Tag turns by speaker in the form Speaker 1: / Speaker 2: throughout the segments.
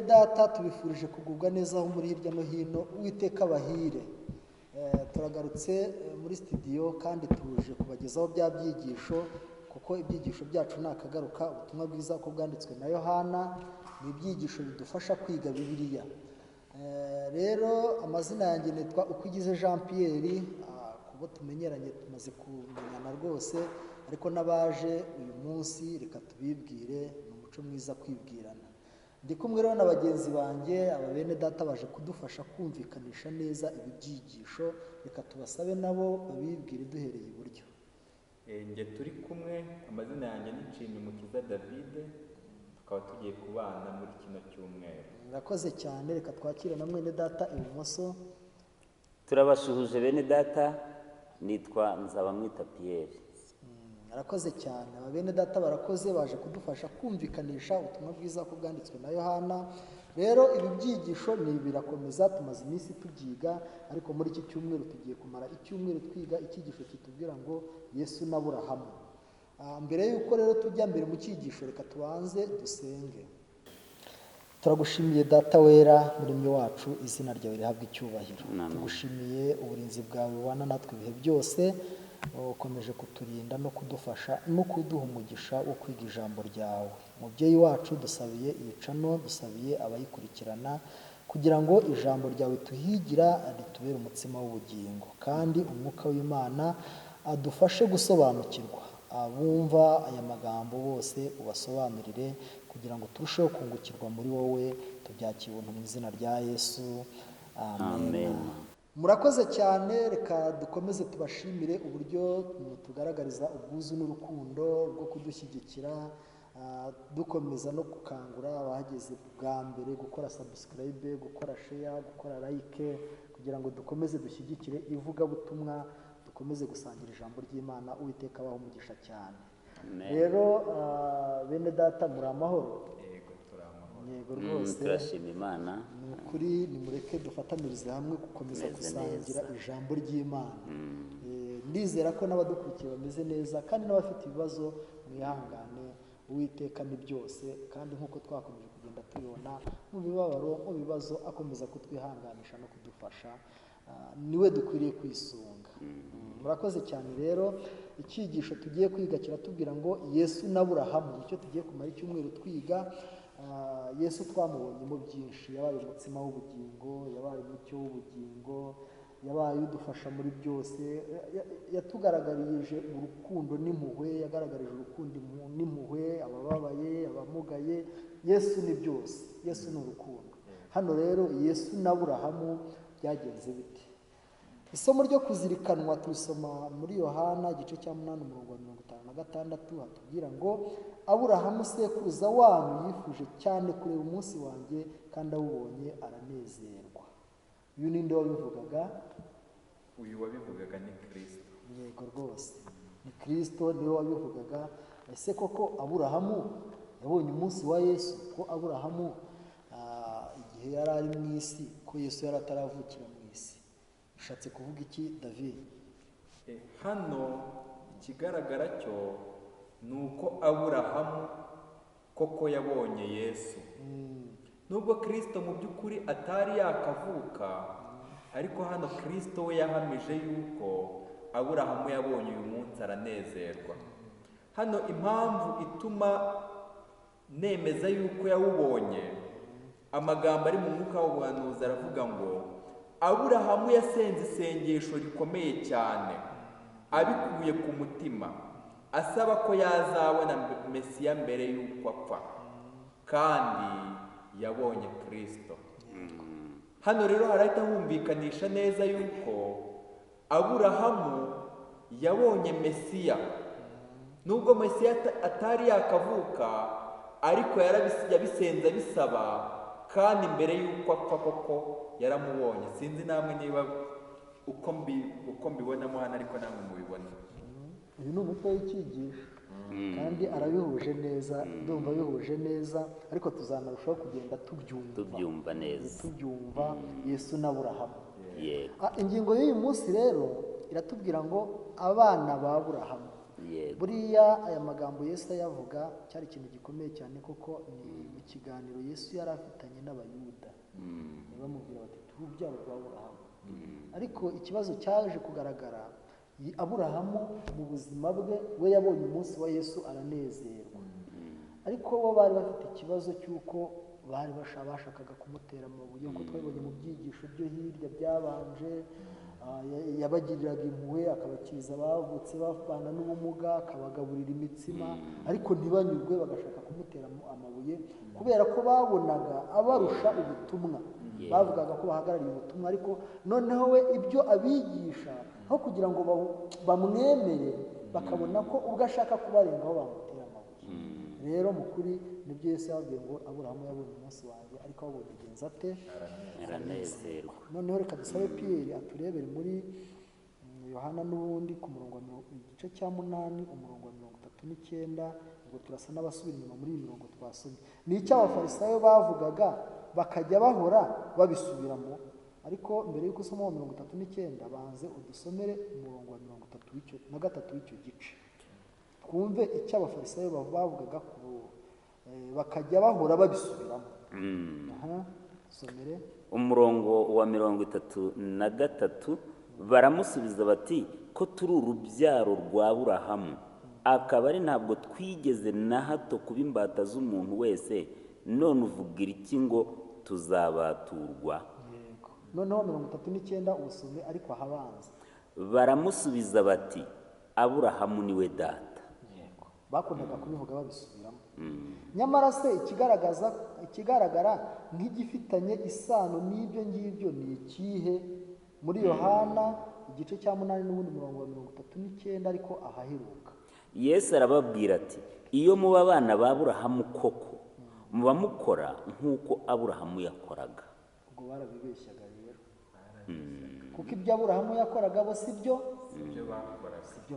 Speaker 1: data tubifurije kugubwa neza aho muri hirya no hino, Uwiteka abahire. Turagarutse muri studio kandi tuje kubagezaho bya byigisho, kuko ibyigisho byacu nakagaruka ubutumwa bwiza uko bwanditswe na Yohana, ni ibyigisho bidufasha kwiga Bibiliya. Rero amazina yanjye nitwa Ukwigize Jean Pierre, kubo tumenyeranye tumaze kumenyana rwose, ariko n'abaje uyu munsi reka tubibwire, ni umuco mwiza kwibwirana. Ndi kumwe rero na bagenzi banjye, aba bene data baje kudufasha kumvikanisha neza ibi byigisho, reka tubasabe nabo babibwire duhereye iburyo.
Speaker 2: Nge turi kumwe, amazina yanjye ni Nshimyumukiza David, tukaba tugiye kubana muri kino cyumweru.
Speaker 1: Murakoze cyane, reka twakire na mwene data ibumoso.
Speaker 3: Turabasuhuje bene data, nitwa Nzabamwita Pierre.
Speaker 1: Murakoze cyane, aba bene data barakoze, baje kudufasha kumvikanisha ubutumwa bwiza ko bwanditswe na Yohana. Rero ibi byigisho ni birakomeza, tumaze iminsi tubyiga, ariko muri iki cyumweru tugiye kumara icyumweru twiga icyigisho kitubwira ngo Yesu na Aburahamu. Mbere y'uko rero tujya mbere mu cyigisho, reka tubanze dusenge. Turagushimiye data wera, muremyi wacu, izina ryawe rihabwa icyubahiro. Tugushimiye uburinzi bwawe bubana natwe ibihe byose, ukomeje kuturinda no kudufasha no kuduha umugisha wo kwiga ijambo ryawe. Mubyeyi wacu, dusabiye ibicano, dusabiye abayikurikirana, kugira ngo ijambo ryawe tuhigira ritubere umutsima w'ubugingo, kandi umwuka w'Imana adufashe gusobanukirwa. Abumva aya magambo bose ubasobanurire, kugira ngo turusheho kungukirwa muri wowe. Tubyakira ubuntu mu izina rya Yesu, amen. Murakoze cyane, reka dukomeze tubashimire uburyo tugaragariza ubwuzu n'urukundo rwo kudushyigikira, dukomeza no gukangura abahageze bwa mbere gukora subscribe, gukora share, gukora like, kugira ngo dukomeze dushyigikire ivugabutumwa, dukomeze gusangira ijambo ry'Imana. Uwiteka abaho umugisha cyane. Rero bene data, muri amahoro? Yego rwose,
Speaker 3: turashima Imana.
Speaker 1: Ni ukuri, nimureke dufatanirize hamwe gukomeza gusangira ijambo ry'Imana. Ndizera ko n'abadukurikiye bameze neza, kandi n'abafite ibibazo mwihangane, Uwiteka ni byose, kandi nk'uko twakomeje kugenda tubibona mu bibabaro, mu bibazo, akomeza kutwihanganisha no kudufasha. Niwe dukwiriye kwisunga. Murakoze cyane. Rero icyigisho tugiye kwiga kiratubwira ngo Yesu na Aburahamu, nicyo tugiye kumara icyumweru twiga. Yesu twamubonyemo byinshi, yabaye umutsima w'ubugingo, yabaye umucyo w'ubugingo, yabaye udufasha muri byose, yatugaragarije urukundo n'impuhwe, yagaragarije urukundo n'impuhwe, abababaye, abamugaye. Yesu ni byose, Yesu ni urukundo. Hano rero Yesu na Aburahamu byagenze bite? Isomo ryo kuzirikanwa turisoma muri Yohana igice cya 8 umurongo wa 56, hatubwira ngo Aburahamu sekuruza wanyu yifuje cyane kureba umunsi wanjye, kandi awubonye aranezerwa. Uyu ninde wabivugaga?
Speaker 2: Uyu wabivugaga ni Kristo.
Speaker 1: Yego rwose, ni Kristo niwe wabivugaga. Ese koko Aburahamu yabonye umunsi wa Yesu? Ko Aburahamu igihe yari ari mu isi, ko Yesu yari ataravukira mu isi, bishatse kuvuga iki David?
Speaker 2: Hano ikigaragara cyo ni uko Aburahamu koko yabonye Yesu. Nubwo Kristo mu by'ukuri atari yakavuka, ariko hano Kristo we yahamije yuko Aburahamu yabonye uyu munsi aranezerwa. Hano impamvu ituma nemeza yuko yawubonye, amagambo ari mu mwuka w'ubuhanuzi aravuga ngo Aburahamu yasenze isengesho rikomeye cyane, abikuye ku mutima, asaba ko yazabona Mesiya mbere y'uko apfa, kandi yabonye Kristo. Hano rero harahita humvikanisha neza yuko Aburahamu yabonye Mesiya. Nubwo Mesiya atari yakavuka, ariko yabisenze abisaba, kandi mbere y'uko apfa koko yaramubonye. Sinzi namwe niba uko mbibonamo hano, ariko namwe mubibona.
Speaker 1: Uyu ni umutwe w'icyigisho, kandi arabihuje neza, ndumva bihuje neza, ariko tuzanarushaho kugenda tubyumva
Speaker 3: neza,
Speaker 1: Yesu na Aburahamu.
Speaker 3: Yego.
Speaker 1: Ingingo y'uyu munsi rero iratubwira ngo abana ba Aburahamu.
Speaker 3: Yego.
Speaker 1: buriya aya magambo Yesu yavuga cyari ikintu gikomeye cyane, kuko ni mu kiganiro Yesu yari afitanye n'abayuda, bamubwira bati turi urubyaro rwa Aburahamu. Ariko ikibazo cyaje kugaragara, Aburahamu mu buzima bwe we yabonye umunsi wa Yesu aranezerwa, ariko bo bari bafite ikibazo cy'uko bari bashakaga kumutera amabuye, nk'uko twabibonye mu byigisho byo hirya byabanje. Yabagiriraga impuhwe, akabakiza abavutse bavana n'ubumuga, akabagaburira imitsima, ariko ntibanyurwe, bagashaka kumutera amabuye kubera ko babonaga abarusha ubutumwa. Bavugaga ko bahagarariye ubutumwa, ariko noneho we ibyo abigisha aho kugira ngo bamwemere, bakabona ko ubwo ashaka kubarengaho bamutera amabuye. Rero mu kuri nibyo Yesu yababwiye ngo Aburahamu yabonye umunsi wanjye, ariko abonye igenza ate?
Speaker 3: aranezerwa.
Speaker 1: Noneho reka dusabe Pierre aturebere muri Yohana n'ubundi ku murongo igice cya 8 umurongo wa 39, ngo turasa n'abasubira inyuma muri iyi mirongo twasomye. Ni icyo abafarisayo bavugaga bakajya bahora babisubiramo, ariko mbere y'uko usoma 39 banze udusomere umurongo wa 33 w'icyo gice, twumve icyo abafarisayo bavugaga bakajya bahora babisubiramo. Somere
Speaker 3: umurongo wa 33, baramusubiza bati ko turi urubyaro rwa Aburahamu, akaba ari ntabwo twigeze na hato kuba imbata z'umuntu wese, none uvugira iki ngo tuzabaturwa?
Speaker 1: Yego. Noneho 39 usome ariko ahabanza.
Speaker 3: Baramusubiza bati Aburahamu niwe data.
Speaker 1: Yego. Bakundaga kubivuga babisubiramo. Nyamara se ikigaragara nk'igifitanye isano n'ibyo ngibyo ni ikihe? Muri Yohana igice cya 8 n'ubundi murongo wa 39, ariko ahaheruka
Speaker 3: Yesu arababwira ati iyo muba abana ba Aburahamu koko muba mukora nk'uko Aburahamu yakoraga.
Speaker 1: Ubwo barabibeshyaga rero, kuko ibyo Aburahamu yakoraga bo sibyo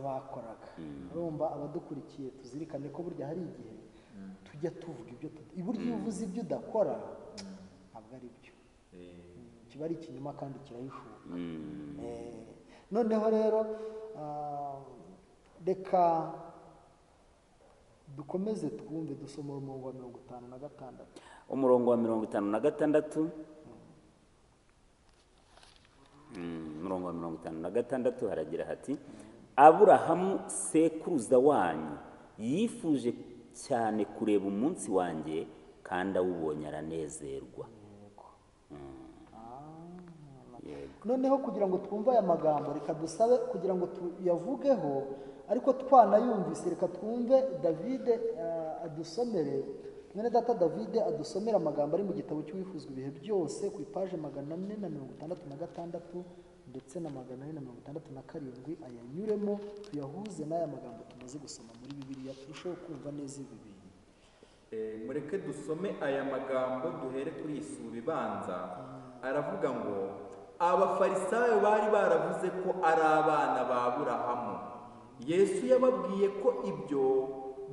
Speaker 1: bakoraga. Urumva abadukurikiye tuzirikane ko burya hari igihe tujya tuvuga ibyo burya iyo uvuze ibyo udakora ntabwo ari byo, kiba ari ikinyoma kandi kirahishuka. Noneho rero reka dukomeze twumve, dusoma umurongo wa 56.
Speaker 3: Umurongo wa 56, umurongo wa 56 haragira hati Aburahamu sekuruza wanyu yifuje cyane kureba umunsi wanjye, kandi awubonye aranezerwa.
Speaker 1: Noneho kugira ngo twumve aya magambo, reka dusabe kugira ngo tuyavugeho, ariko twanayumvise, reka twumve David adusomere, mwene data David adusomera amagambo ari mu gitabo cy'uwifuzwa ibihe byose ku ipaje 466 ndetse na 467, ayanyuremo tuyahuze n'aya magambo tumaze gusoma muri Bibiliya, turusheho kumva neza ibi bintu.
Speaker 2: Mureke dusome aya magambo duhere kuri isura ibanza. Aravuga ngo abafarisayo bari baravuze ko ari abana ba Aburahamu. Yesu yababwiye ko ibyo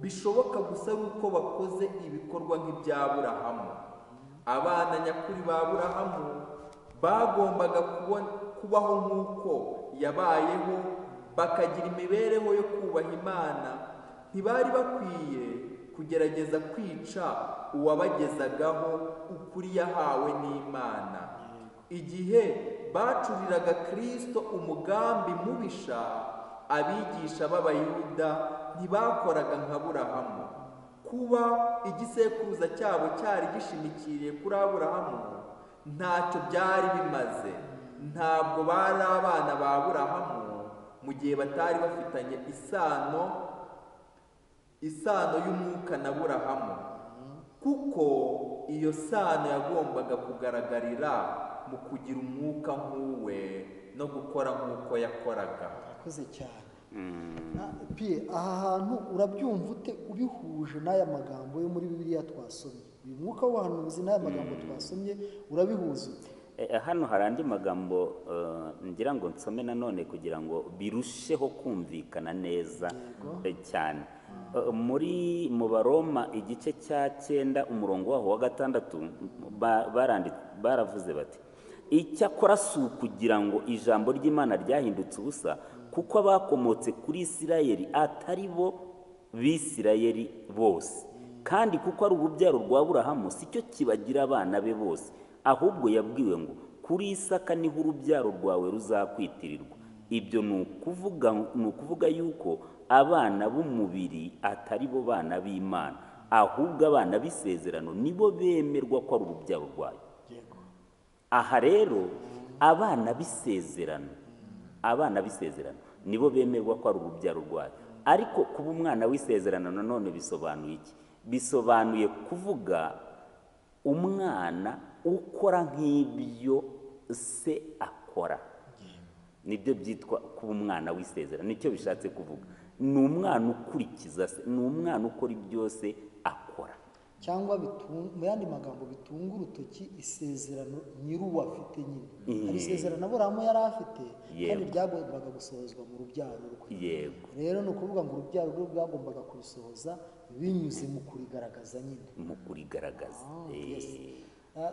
Speaker 2: bishoboka gusa ari uko bakoze ibikorwa nk'ibya Aburahamu. Abana nyakuri ba Aburahamu bagombaga kubaho nk'uko yabayeho, bakagira imibereho yo kubaha Imana. Ntibari bakwiye kugerageza kwica uwabagezagaho ukuri yahawe n'Imana. Igihe bacuriraga Kristo umugambi mubisha, abigisha b'Abayuda ntibakoraga nka Aburahamu. Kuba igisekuruza cyabo cyari gishimikiriye kuri Aburahamu ntacyo byari bimaze. Ntabwo bari abana ba Aburahamu mu gihe batari bafitanye isano y'umwuka na Aburahamu, kuko iyo sano yagombaga kugaragarira mu kugira umwuka nk'uwe no gukora nk'uko yakoraga.
Speaker 1: Akoze cyane. Pie, aha hantu urabyumva ute ubihuje n'aya magambo yo muri Bibiliya twasomye? Uyu mwuka w'ubuhanuzi n'aya magambo twasomye urabihuza ute?
Speaker 3: Hano hari andi magambo ngira ngo nsome nanone kugira ngo birusheho kumvikana neza cyane. Mu Baroma igice cya 9 umurongo waho wa 6 baravuze bati icyakora si ukugira ngo ijambo ry'Imana ryahindutse ubusa, kuko abakomotse kuri Isirayeli atari bo Bisirayeli bose, kandi kuko ari urubyaro rwa Aburahamu si cyo kibagira abana be bose, ahubwo yabwiwe ngo kuri Isaka niho urubyaro rwawe ruzakwitirirwa. Ibyo ni ukuvuga yuko abana b'umubiri atari bo bana b'Imana, ahubwo abana b'isezerano nibo bemerwa ko ari urubyaro rwayo. Aha rero abana b'isezerano nibo bemerwa ko ari urubyaro rwayo. Ariko kuba umwana w'isezerano nanone bisobanuye iki? Bisobanuye kuvuga umwana ukora nk'ibyo se akora, nibyo byitwa kuba umwana w'isezerano. Nicyo bishatse kuvuga, ni umwana ukurikiza se, ni umwana ukora ibyo se akora,
Speaker 1: cyangwa mu yandi magambo bitunga urutoki isezerano nyir'uwo afite nyine. Hari isezerano Aburahamu yari afite kandi ryagombaga gusohozwa mu rubyaro rwe.
Speaker 3: yego,
Speaker 1: Rero ni ukuvuga ngo urubyaro rwe rwagombaga kurisohoza binyuze mu kurigaragaza nyine.
Speaker 3: mu kurigaragaza.
Speaker 1: Yes.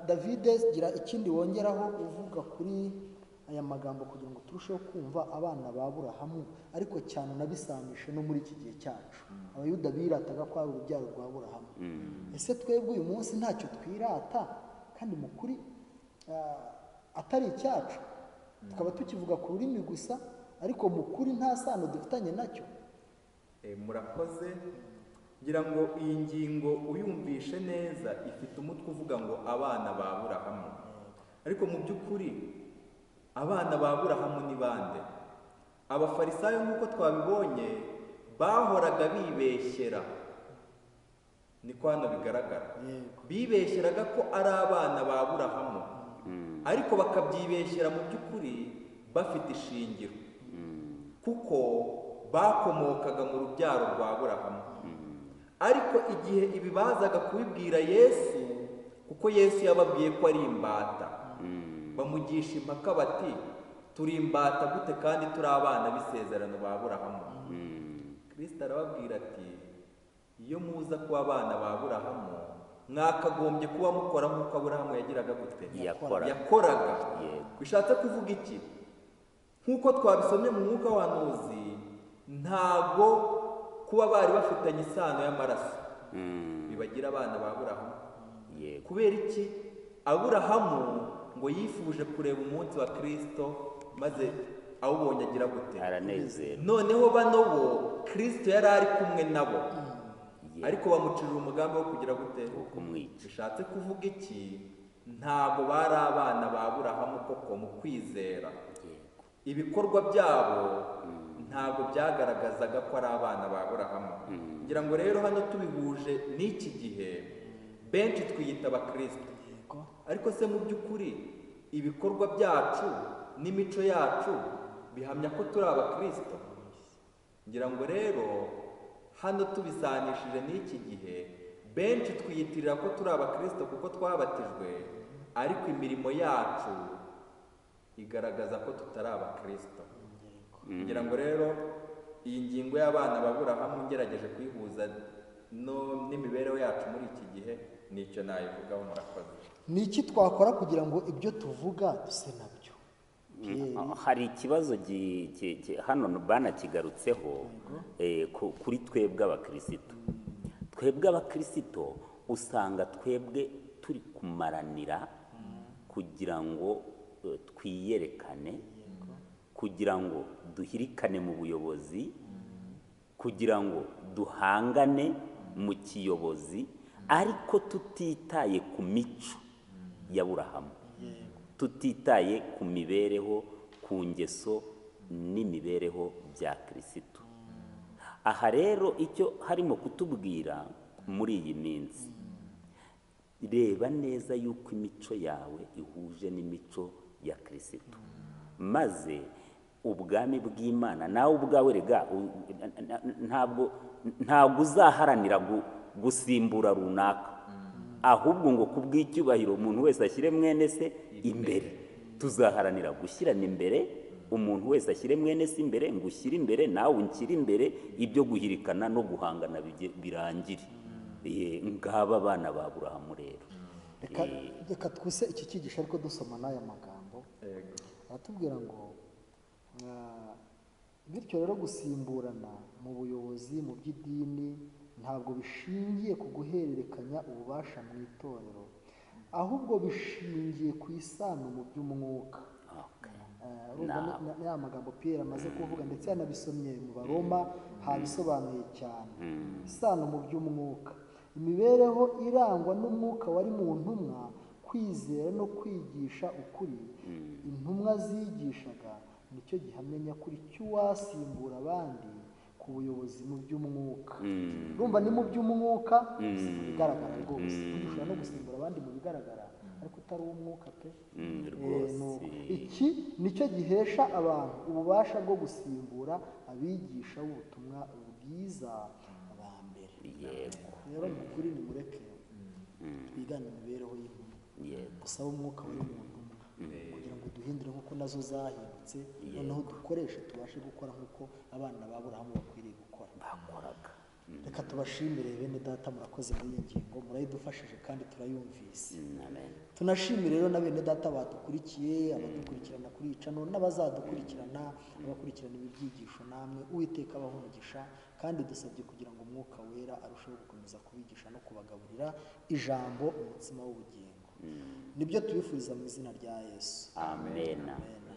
Speaker 1: David, gira ikindi wongeraho uvuga kuri aya magambo kugira ngo turusheho kumva abana ba Aburahamu, ariko cyane unabisanishe no muri iki gihe cyacu. Abayuda birataga ko ari urubyaro rwa Aburahamu. Ese twebwe uyu munsi ntacyo twirata kandi mu kuri atari icyacu, tukaba tukivuga ku rurimi gusa, ariko mu kuri nta sano dufitanye nacyo?
Speaker 2: Murakoze. Ngira ngo iyi ngingo uyumvishe neza ifite umutwe uvuga ngo abana ba Aburahamu, ariko mu by'ukuri abana ba Aburahamu ni bande? Abafarisayo nk'uko twabibonye bahoraga bibeshyera, niko hano bigaragara. Bibeshyeraga ko ari abana ba Aburahamu, ariko bakabyibeshyera mu by'ukuri bafite ishingiro, kuko bakomokaga mu rubyaro rwa Aburahamu. Ariko igihe ibi bazaga kubibwira Yesu, kuko Yesu yababwiye ko ari imbata, bamugisha impaka bati turi imbata gute kandi turi abana b'isezerano ba Aburahamu? Kristo arababwira ati iyo muza kuba abana ba Aburahamu mwakagombye kuba mukora nk'uko Aburahamu yagiraga gute? Yakoraga. Bishatse kuvuga iki? Nk'uko twabisomye mu mwuka w'abahanuzi, ntago kuba bari bafitanye isano y'amaraso bibagira abana ba Aburahamu. Kubera iki? Aburahamu ngo yifuje kureba umunsi wa Kristo, maze awubonye agira gute?
Speaker 3: Aranezerwa.
Speaker 2: Noneho bano bo Kristo yari ari kumwe nabo, ariko bamucirira umugambi wo kugira gute?
Speaker 3: Kumwica.
Speaker 2: Bishatse kuvuga iki? Ntabwo bari abana ba Aburahamu koko mu kwizera. Ibikorwa byabo ntabwo byagaragazaga ko ari abana ba Aburahamu. Ngira ngo rero hano tubihuje n'iki gihe benshi twiyita abakristo, ariko se mu by'ukuri ibikorwa byacu n'imico yacu bihamya ko turi abakristo? Ngira ngo rero hano tubisanishije n'iki gihe benshi twiyitirira ko turi abakristo kuko twabatijwe, ariko imirimo yacu igaragaza ko tutari abakristo. Ngira ngo rero iyi ngingo y'abana ba Aburahamu ngerageje kuyihuza n'imibereho yacu muri iki gihe, nicyo nayivugaho. Murakoze.
Speaker 1: Ni iki twakora kugira ngo ibyo tuvuga duse nabyo?
Speaker 3: Hari ikibazo hano banakigarutseho kuri twebwe abakristo. Twebwe abakristo usanga twebwe turi kumaranira kugira ngo twiyerekane, kugira ngo duhirikane mu buyobozi, kugira ngo duhangane mu kiyobozi, ariko tutitaye ku mico ya Aburahamu, tutitaye ku mibereho, ku ngeso n'imibereho bya Kristo. Aha rero icyo harimo kutubwira muri iyi minsi, reba neza yuko imico yawe ihuje n'imico ya Kristo, maze ubwami bw'Imana nawe ubwawe rega ntabwo uzaharanira gusimbura runaka, ahubwo ngo kubw'icyubahiro umuntu wese ashyire mwene se imbere. Tuzaharanira gushyirana imbere, umuntu wese ashyire mwene se imbere, ngo ushyire imbere nawe unshyire imbere, ibyo guhirikana no guhangana birangire. Ngaba abana ba Aburahamu rero.
Speaker 1: Reka twise iki cyigisho ariko dusoma n'aya magambo.
Speaker 2: yego
Speaker 1: aratubwira ngo bityo rero gusimburana mu buyobozi mu by'idini ntabwo bishingiye ku guhererekanya ububasha mu itorero, ahubwo bishingiye ku isano mu by'umwuka. Ya magambo Pierre amaze kuvuga ndetse yanabisomye mu Baroma habisobanuye cyane. Isano mu by'umwuka, imibereho irangwa n'umwuka wari mu ntumwa, kwizera no kwigisha ukuri intumwa zigishaga nicyo gihamya nyakuri cy'uwasimbura abandi ku buyobozi mu by'umwuka. Urumva ni mu by'umwuka bigaragara rwose, ushobora no gusimbura abandi mu bigaragara ariko utari uw'umwuka pe. Iki nicyo gihesha abantu ububasha bwo gusimbura abigisha b'ubutumwa bwiza ba mbere. Rero mu kuri nimureke twigane imibereho y'intumwa, dusabe umwuka wari mu ntumwa kugira ngo duhindure nk'uko nazo zahindutse, noneho dukoreshe tubashe gukora nk'uko abana ba Aburahamu bakwiriye gukora bakoraga. Reka tubashimire bene data, murakoze muri iyi ngingo, murayidufashije kandi turayumvise. Tunashimire rero na bene data badukurikiye, abadukurikirana kuri iyi channel n'abazadukurikirana, abakurikirana ibi byigisho, namwe Uwiteka abahe umugisha, kandi dusabye kugira ngo umwuka wera arusheho gukomeza kubigisha no kubagaburira ijambo umutsima w'ubugingo. Nibyo tubifuriza mu izina rya Yesu.
Speaker 3: Amen.